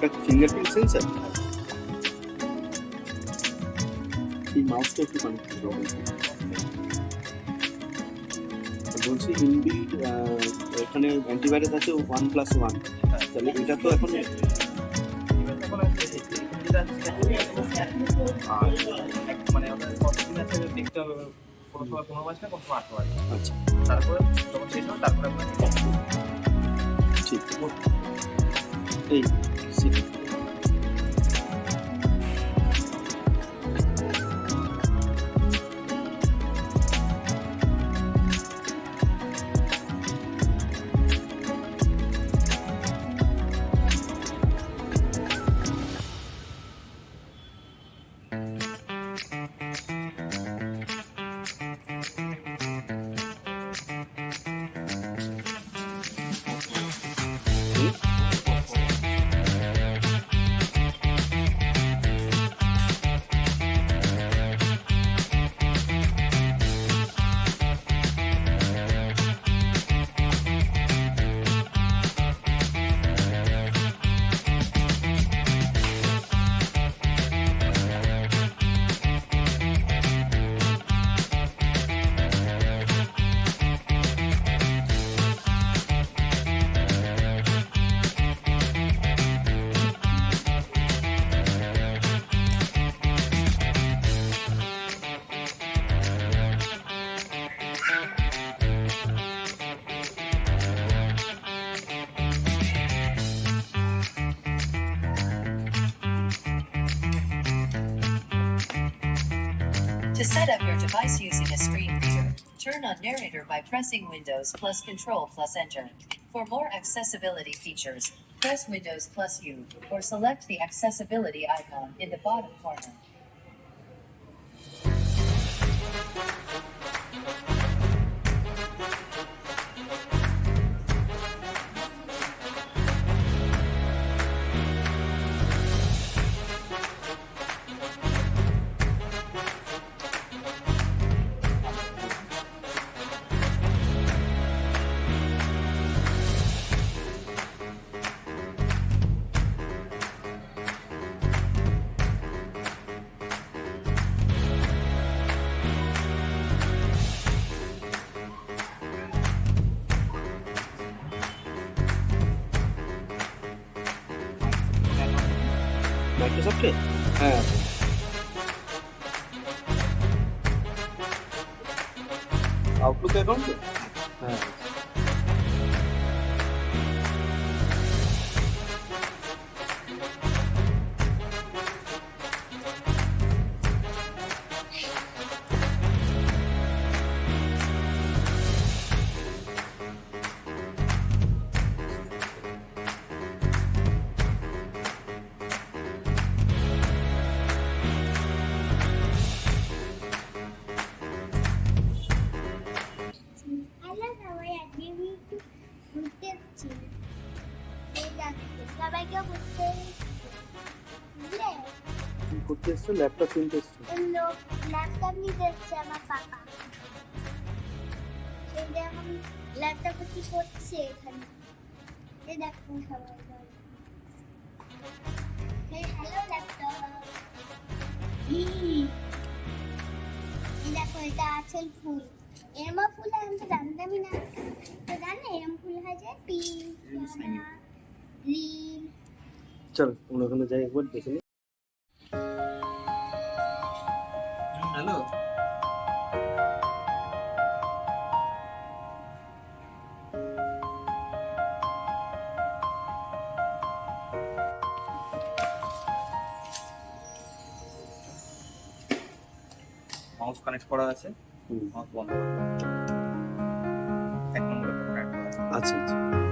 এটা fingerprint sensor. এই মাউসটা একটু কানেক্ট করবো বলছি। ইনবিল্ড এখানে অ্যান্টিভাইরাস আছে 1+1, তাহলে এটা তো এখন মানে কতদিন আছে দেখতে হবে, কোনো সময় 15 মাস না কোনো সময় 8 মাস। আচ্ছা, তারপরে যখন শেষ হবে তারপরে আপনার ঠিক এই city. To set up your device using a screen reader, turn on narrator by pressing Windows plus Control plus Enter. For more accessibility features, press Windows plus U or select the accessibility icon in the bottom corner. মাইক্রোসফটে হ্যাঁ আছে। Outlook account হ্যাঁ। কি করতে এসছো? Laptop কিনতে এসছো? Laptop নিতে এসছে আমার পাপা। এখন ল্যাপটপে কি করছে এখানে? এই দেখো সবাই। Hello laptop. এই দেখো এটা আছে ফুল। এরম ফুল আমি তো জানতামই না। তো জানে এরম ফুল হয় যে পিঙ্ক, গ্রিন। চল আমরা ওখানে যাই একবার দেখে নিই। হ্যালো, মাউস কানেক্ট করা আছে, মাউস বন্ধ করো। 1 নম্বরে কানেক্ট করা আছে। আচ্ছা আচ্ছা।